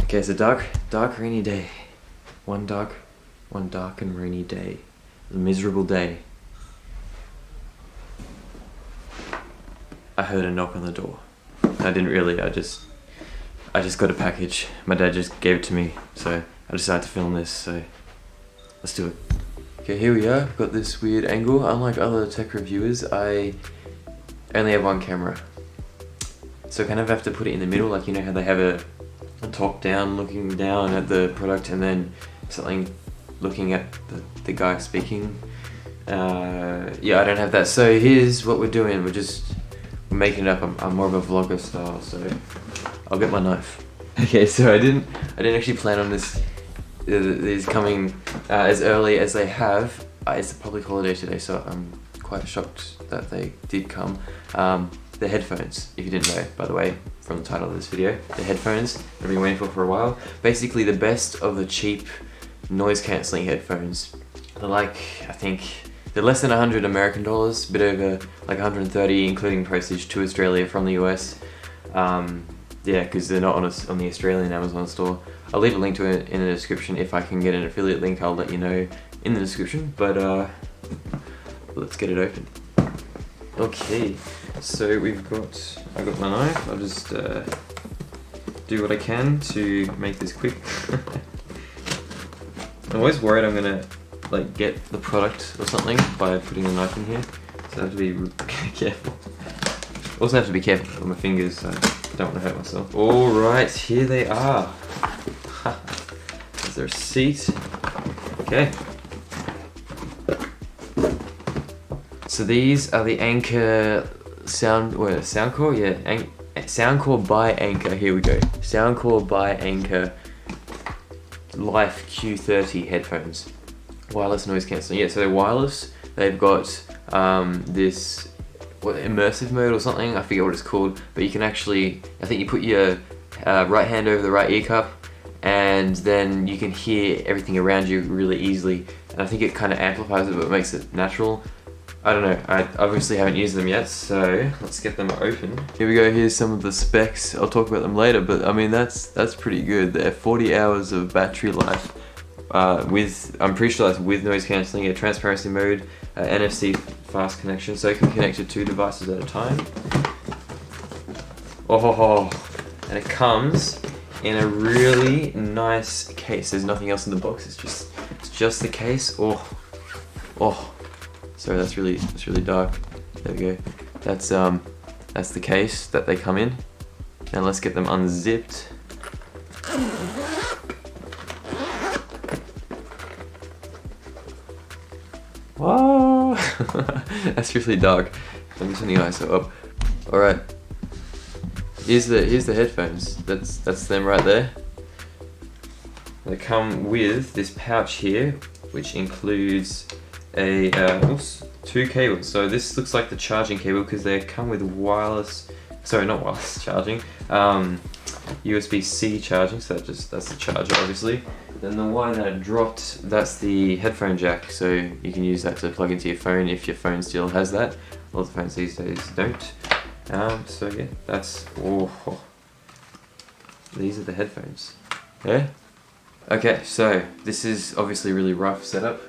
Okay, so dark rainy day. One dark and rainy day. A miserable day. I heard a knock on the door. I didn't really, I just got a package. My dad just gave it to me, so I decided to film this, so let's do it. Okay, here we are. Got this weird angle. Unlike other tech reviewers, I only have one camera. So I kind of have to put it in the middle, like you know how they have a top down looking down at the product and then something looking at the guy speaking. Yeah, I don't have that. So here's what we're doing. We're making it up. I'm more of a vlogger style, so I'll get my knife. Okay, so I didn't actually plan on these coming as early as they have. It's a public holiday today, so I'm quite shocked that they did come. The headphones, if you didn't know, by the way, from the title of this video. The headphones I've been waiting for a while. Basically the best of the cheap noise cancelling headphones. They're like, I think, they're less than 100 American dollars, a bit over like 130 including postage to Australia from the US. Yeah, because they're not on the Australian Amazon store. I'll leave a link to it in the description. If I can get an affiliate link, I'll let you know in the description, but let's get it open. Okay, so I got my knife. I'll just do what I can to make this quick. I'm always worried I'm gonna like get the product or something by putting the knife in here, so I have to be careful. Also have to be careful with my fingers, so I don't want to hurt myself. Alright, here they are. Is there a seat? Okay. So these are the Anchor Soundcore? Yeah, Soundcore by Anchor. Here we go. Soundcore by Anchor Life Q30 headphones. Wireless noise cancelling. Yeah, so they're wireless. They've got this immersive mode or something. I forget what it's called. But you can actually, I think you put your right hand over the right ear cup, and then you can hear everything around you really easily. And I think it kind of amplifies it, but it makes it natural. I don't know, I obviously haven't used them yet, so let's get them open. Here we go, here's some of the specs. I'll talk about them later, but I mean, that's pretty good. They're 40 hours of battery life, I'm pretty sure that's with noise cancelling, a transparency mode, NFC fast connection, so you can connect it to 2 devices at a time. Oh, and it comes in a really nice case. There's nothing else in the box, it's just the case. Oh. Sorry, that's really dark. There we go. That's the case that they come in. Now let's get them unzipped. Whoa! That's really dark. Let me turn the ISO up. All right. Here's the headphones. That's them right there. They come with this pouch here, which includes a 2 cables. So this looks like the charging cable because they come with not wireless charging, USB-C charging, so that's the charger obviously. Then the one that dropped, that's the headphone jack, so you can use that to plug into your phone if your phone still has that. A lot of phones these days don't. So yeah, that's, these are the headphones. Yeah? Okay, so this is obviously a really rough setup.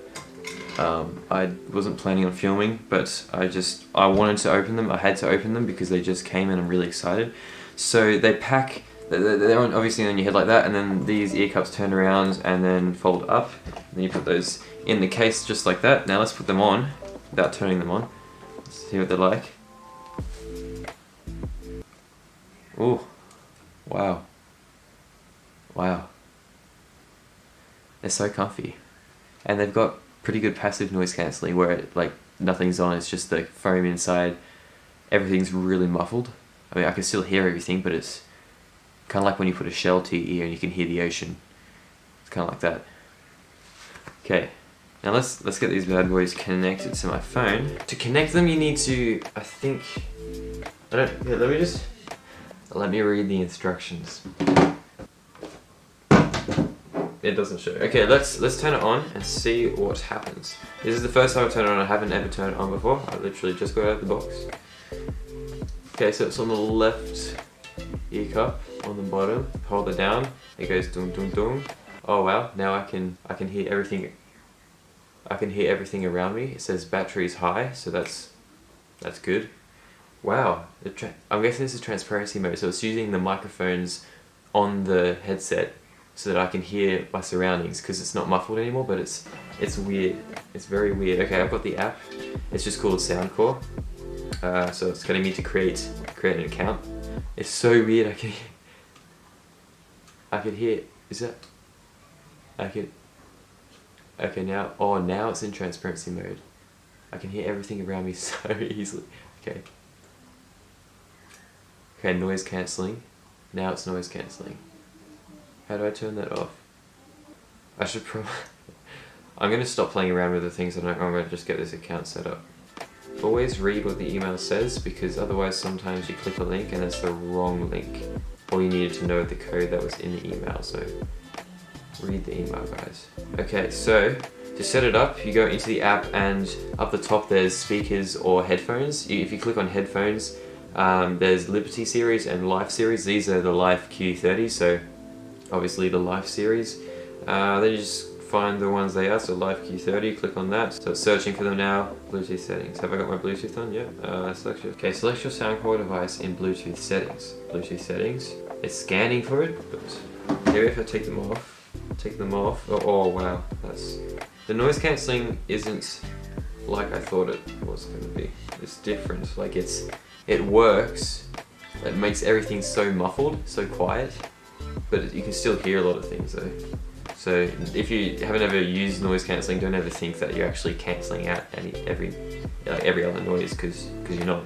I wasn't planning on filming, but I wanted to open them. I had to open them because they just came and I'm really excited. So they pack, they're obviously on your head like that, and then these ear cups turn around and then fold up. And then you put those in the case just like that. Now let's put them on without turning them on. Let's see what they're like. Ooh, wow. They're so comfy. And they've got pretty good passive noise cancelling where nothing's on, it's just the foam inside. Everything's really muffled. I mean, I can still hear everything, but it's kind of like when you put a shell to your ear and you can hear the ocean. It's kind of like that. Okay, now let's get these bad boys connected to my phone. To connect them, you need to, let me read the instructions. It doesn't show. Okay, let's turn it on and see what happens. This is the first time I've turned it on. I haven't ever turned it on before. I literally just got out of the box. Okay, so it's on the left ear cup, on the bottom. Hold it down. It goes dum dum dum. Oh wow! Now I can hear everything. I can hear everything around me. It says battery is high, so that's good. Wow! I'm guessing this is transparency mode, so it's using the microphones on the headset so that I can hear my surroundings because it's not muffled anymore. But it's weird. It's very weird. Okay, I've got the app. It's just called Soundcore. So it's getting me to create an account. It's so weird. I can hear. Is that? Okay, now. Oh, now it's in transparency mode. I can hear everything around me so easily. Okay. Okay, noise cancelling. Now it's noise cancelling. How do I turn that off? I should probably... I'm going to stop playing around with the things and I'm going to just get this account set up. Always read what the email says because otherwise sometimes you click a link and it's the wrong link. Or you needed to know the code that was in the email, so read the email, guys. Okay, so to set it up, you go into the app and up the top there's speakers or headphones. If you click on headphones, there's Liberty series and Life series. These are the Life Q30, so obviously the Life series. Then you just find the ones they are, so Life Q30, click on that. So it's searching for them now. Bluetooth settings. Have I got my Bluetooth on? Yeah. Select your Soundcore device in Bluetooth settings. Bluetooth settings. It's scanning for it, but maybe if I take them off. Oh wow, the noise cancelling isn't like I thought it was going to be. It's different. Like it works. It makes everything so muffled, so quiet, but you can still hear a lot of things though. So if you haven't ever used noise cancelling, don't ever think that you're actually cancelling out every other noise because you're not.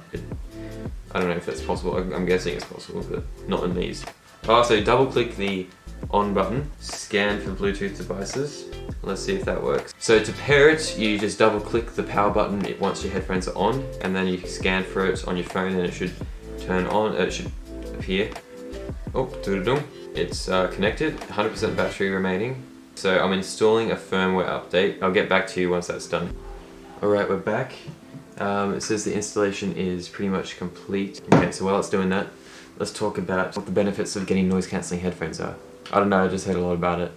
I don't know if that's possible. I'm guessing it's possible, but not in these. So double click the on button, scan for Bluetooth devices. Let's see if that works. So to pair it, you just double click the power button once your headphones are on, and then you can scan for it on your phone and it should turn on, it should appear. Oh, doo-doo-doo. It's connected, 100% battery remaining. So I'm installing a firmware update. I'll get back to you once that's done. Alright, we're back. It says the installation is pretty much complete. Okay, so while it's doing that, let's talk about what the benefits of getting noise cancelling headphones are. I don't know, I just heard a lot about it.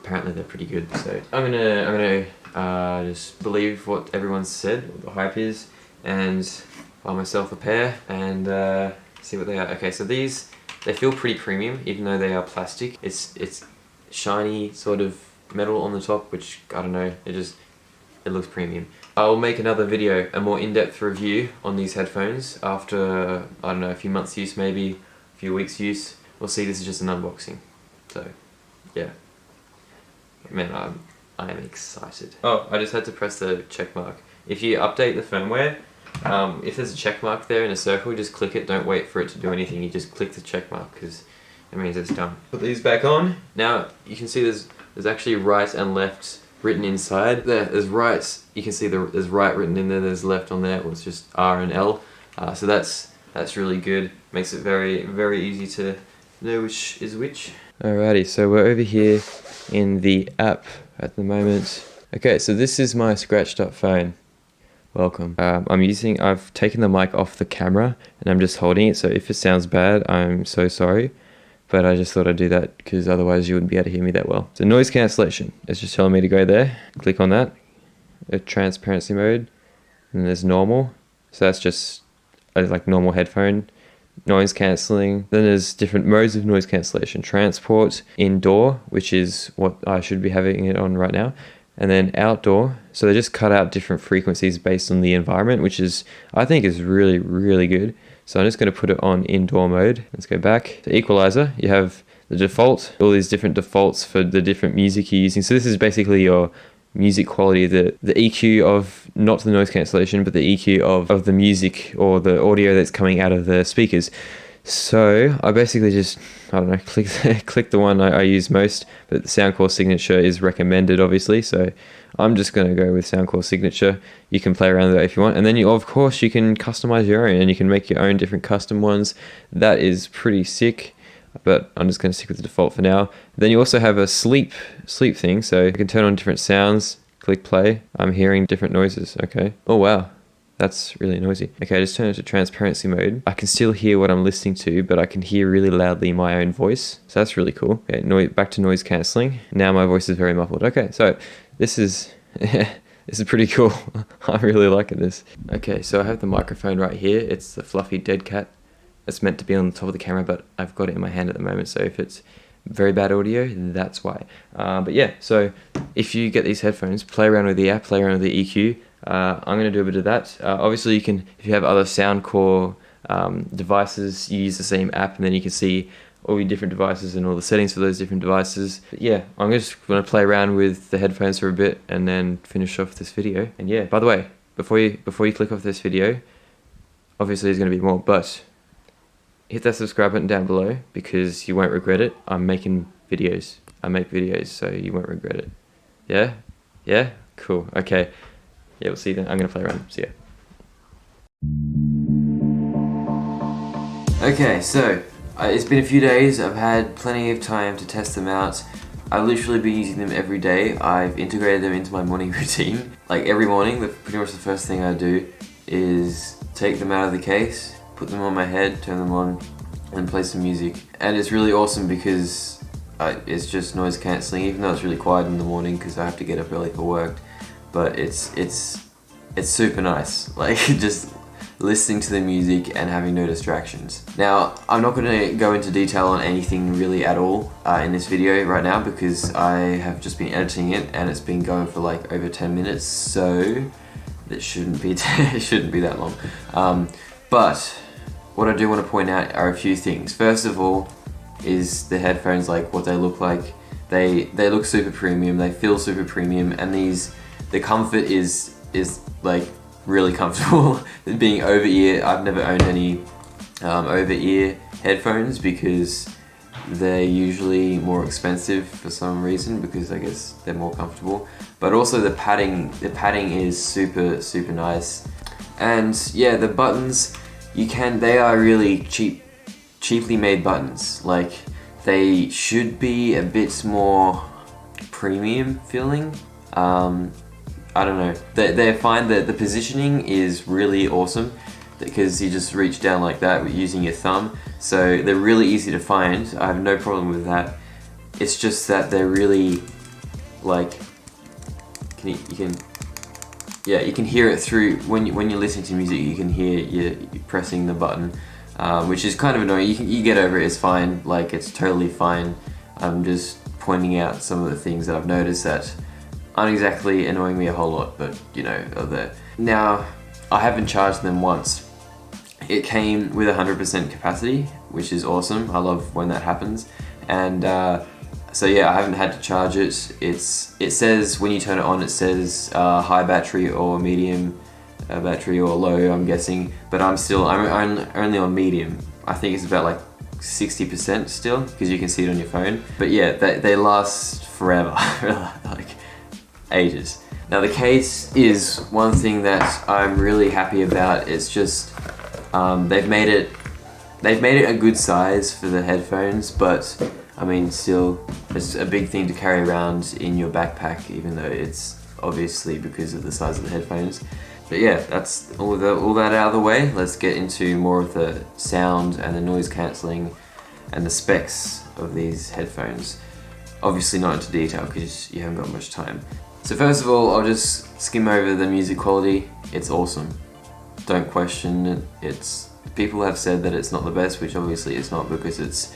Apparently they're pretty good, so I'm gonna just believe what everyone's said, what the hype is, and buy myself a pair and see what they are. Okay, so these, they feel pretty premium, even though they are plastic. It's shiny sort of metal on the top, which I don't know, it looks premium. I'll make another video, a more in-depth review on these headphones after, I don't know, a few months use, maybe a few weeks use. We'll see, this is just an unboxing. So, yeah. Man, I am excited. Oh, I just had to press the check mark. If you update the firmware, if there's a check mark there in a circle, just click it. Don't wait for it to do anything. You just click the check mark because it means it's done. Put these back on. Now, you can see there's actually right and left written inside. There's right, you can see there's right written in there, there's left on there, well, it's just R and L. So that's really good. Makes it very, very easy to know which is which. Alrighty, so we're over here in the app at the moment. Okay, so this is my scratched up phone. Welcome. I've taken the mic off the camera and I'm just holding it, so if it sounds bad, I'm so sorry. But I just thought I'd do that because otherwise you wouldn't be able to hear me that well. So noise cancellation, it's just telling me to go there. Click on that. Transparency mode. And there's normal. So that's just like normal headphone. Noise cancelling. Then there's different modes of noise cancellation. Transport, indoor, which is what I should be having it on right now. And then outdoor. So they just cut out different frequencies based on the environment, which I think is really, really good. So I'm just going to put it on indoor mode. Let's go back to equalizer. You have the default, all these different defaults for the different music you're using. So this is basically your music quality, the EQ of not the noise cancellation, but the EQ of the music or the audio that's coming out of the speakers. So I basically just, I don't know, click the one I use most, but the Soundcore Signature is recommended obviously. So I'm just going to go with Soundcore Signature. You can play around with that if you want. And then of course you can customize your own and you can make your own different custom ones. That is pretty sick, but I'm just going to stick with the default for now. Then you also have a sleep thing. So you can turn on different sounds, click play. I'm hearing different noises. Okay. Oh wow. That's really noisy. Okay, I just turned it to transparency mode. I can still hear what I'm listening to, but I can hear really loudly my own voice. So that's really cool. Okay, back to noise cancelling. Now my voice is very muffled. Okay, so this is this is pretty cool. I'm really liking this. Okay, so I have the microphone right here. It's the fluffy dead cat. It's meant to be on the top of the camera, but I've got it in my hand at the moment, so if it's very bad audio, that's why. But yeah, so if you get these headphones, play around with the app, play around with the EQ. I'm going to do a bit of that. Obviously, you can, if you have other Soundcore devices, you use the same app, and then you can see all your different devices and all the settings for those different devices. But yeah, I'm just going to play around with the headphones for a bit and then finish off this video. And yeah, by the way, before you click off this video, obviously there's going to be more, but hit that subscribe button down below because you won't regret it. I'm making videos. I make videos, so you won't regret it. Yeah? Yeah? Cool. Okay. Yeah, we'll see you then. I'm going to play around. See ya. Okay, so it's been a few days. I've had plenty of time to test them out. I've literally been using them every day. I've integrated them into my morning routine. Like every morning, pretty much the first thing I do is take them out of the case, put them on my head, turn them on, and play some music. And it's really awesome because it's just noise cancelling, even though it's really quiet in the morning because I have to get up early for work. But it's super nice, like just listening to the music and having no distractions. Now, I'm not going to go into detail on anything really at all in this video right now because I have just been editing it and it's been going for like over 10 minutes, so it shouldn't be it shouldn't be that long. But what I do want to point out are a few things. First of all is the headphones, like what they look like. They look super premium, they feel super premium, and the comfort is like really comfortable. Being over ear, I've never owned any over ear headphones because they're usually more expensive for some reason because I guess they're more comfortable. But also the padding is super nice. And yeah, the buttons, they are really cheaply made buttons. Like they should be a bit more premium feeling. I don't know. They're fine. The positioning is really awesome because you just reach down like that using your thumb. So they're really easy to find. I have no problem with that. It's just that they're really like you can hear it through when you're listening to music. You can hear you pressing the button, which is kind of annoying. You get over it. It's fine. Like it's totally fine. I'm just pointing out some of the things that I've noticed that aren't exactly annoying me a whole lot, but you know, are there. Now, I haven't charged them once. It came with 100% capacity, which is awesome. I love when that happens. And so yeah, I haven't had to charge it. It says, when you turn it on, it says high battery or medium battery or low, I'm guessing. But I'm only on medium. I think it's about like 60% still, because you can see it on your phone. But yeah, they last forever, like ages. Now the case is one thing that I'm really happy about. It's just they've made it a good size for the headphones, but I mean still it's a big thing to carry around in your backpack, even though it's obviously because of the size of the headphones. But yeah, that's all that out of the way. Let's get into more of the sound and the noise cancelling and the specs of these headphones. Obviously not into detail because you haven't got much time. So first of all, I'll just skim over the music quality. It's awesome. Don't question it. People have said that it's not the best, which obviously it's not because it's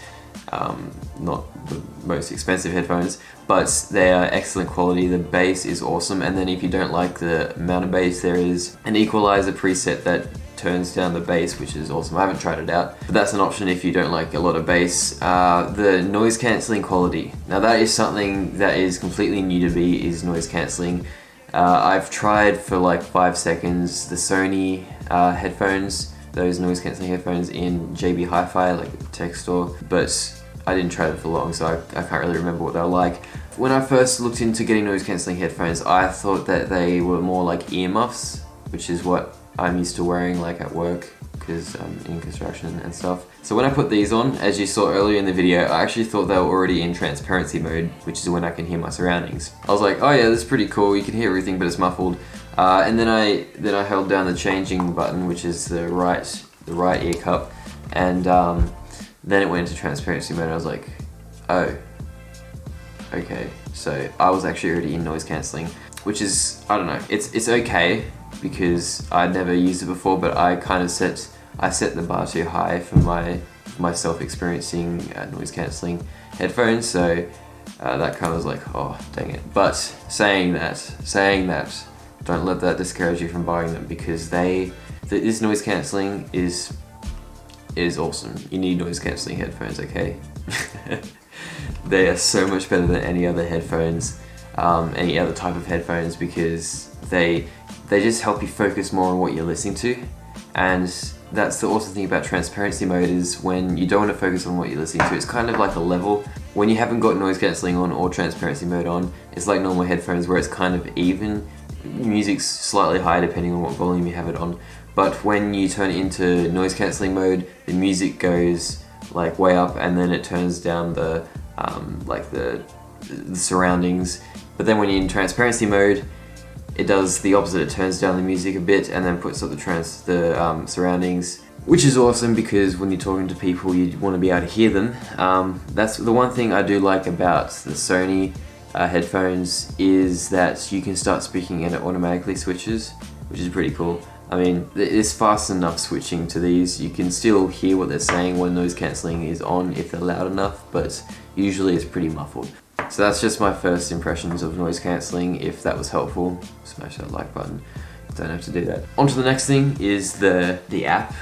not the most expensive headphones, but they are excellent quality. The bass is awesome, and then if you don't like the amount of bass, there is an equalizer preset that turns down the bass, which is awesome. I haven't tried it out, but that's an option if you don't like a lot of bass. The noise cancelling quality. Now that is something that is completely new to me, is noise cancelling. I've tried for like 5 seconds the Sony headphones, those noise cancelling headphones in JB Hi-Fi, like the tech store, but I didn't try them for long, so I can't really remember what they were like. When I first looked into getting noise cancelling headphones, I thought that they were more like earmuffs, which is what I'm used to wearing like at work because I'm in construction and stuff. So when I put these on, as you saw earlier in the video, I actually thought they were already in transparency mode, which is when I can hear my surroundings. I was like, oh yeah, that's pretty cool, you can hear everything but it's muffled. And then I held down the changing button, which is the right ear cup, and then it went into transparency mode. And I was like, oh, okay. So I was actually already in noise cancelling, which is, I don't know, it's okay because I'd never used it before, but I kind of set the bar too high for myself experiencing noise cancelling headphones. So that kind of was like, oh dang it. But saying that, don't let that discourage you from buying them, because this noise cancelling is awesome. You need noise cancelling headphones, okay? They are so much better than any other headphones, any other type of headphones, because they just help you focus more on what you're listening to. And that's the awesome thing about transparency mode, is when you don't want to focus on what you're listening to, it's kind of like a level. When you haven't got noise cancelling on or transparency mode on, it's like normal headphones where it's kind of even. Music's slightly higher depending on what volume you have it on. But when you turn it into noise cancelling mode, the music goes like way up, and then it turns down the surroundings. But then when you're in transparency mode, it does the opposite. It turns down the music a bit and then puts up the surroundings, which is awesome because when you're talking to people, you want to be able to hear them. That's the one thing I do like about the Sony headphones, is that you can start speaking and it automatically switches, which is pretty cool. I mean, it's fast enough switching to these. You can still hear what they're saying when noise cancelling is on if they're loud enough, but usually it's pretty muffled. So that's just my first impressions of noise cancelling. If that was helpful, smash that like button. Don't have to do that. On to the next thing is the app.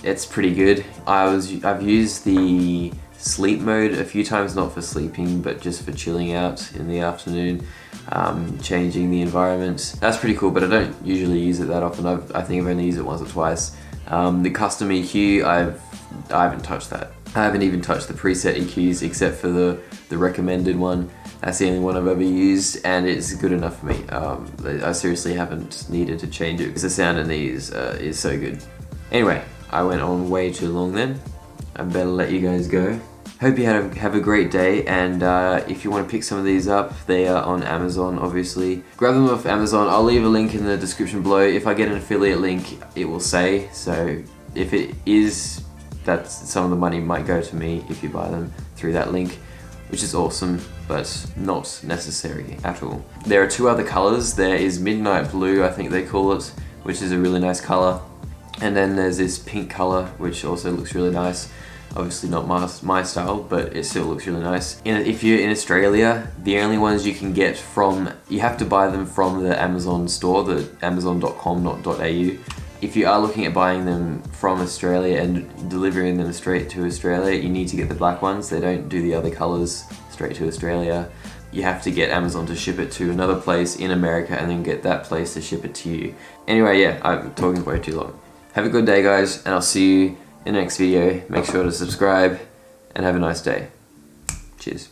It's pretty good. I've used the sleep mode a few times, not for sleeping, but just for chilling out in the afternoon, changing the environment. That's pretty cool, but I don't usually use it that often. I think I've only used it once or twice. The custom EQ, I haven't touched that. I haven't even touched the preset EQs except for the recommended one. That's the only one I've ever used, and it's good enough for me. I seriously haven't needed to change it because the sound in these is so good. Anyway, I went on way too long then. I better let you guys go. Hope you have a great day, and if you want to pick some of these up, they are on Amazon, obviously. Grab them off Amazon. I'll leave a link in the description below. If I get an affiliate link, it will say. So if it is, that some of the money might go to me if you buy them through that link, which is awesome, but not necessary at all. There are two other colors. There is Midnight Blue, I think they call it, which is a really nice color. And then there's this pink color, which also looks really nice. Obviously not my style, but it still looks really nice. If you're in Australia, the only ones you can get you have to buy them from the Amazon store, the amazon.com.au. If you are looking at buying them from Australia and delivering them straight to Australia, you need to get the black ones. They don't do the other colors straight to Australia. You have to get Amazon to ship it to another place in America and then get that place to ship it to you. Anyway, yeah, I'm talking way too long. Have a good day, guys, and I'll see you in the next video. Make sure to subscribe and have a nice day. Cheers.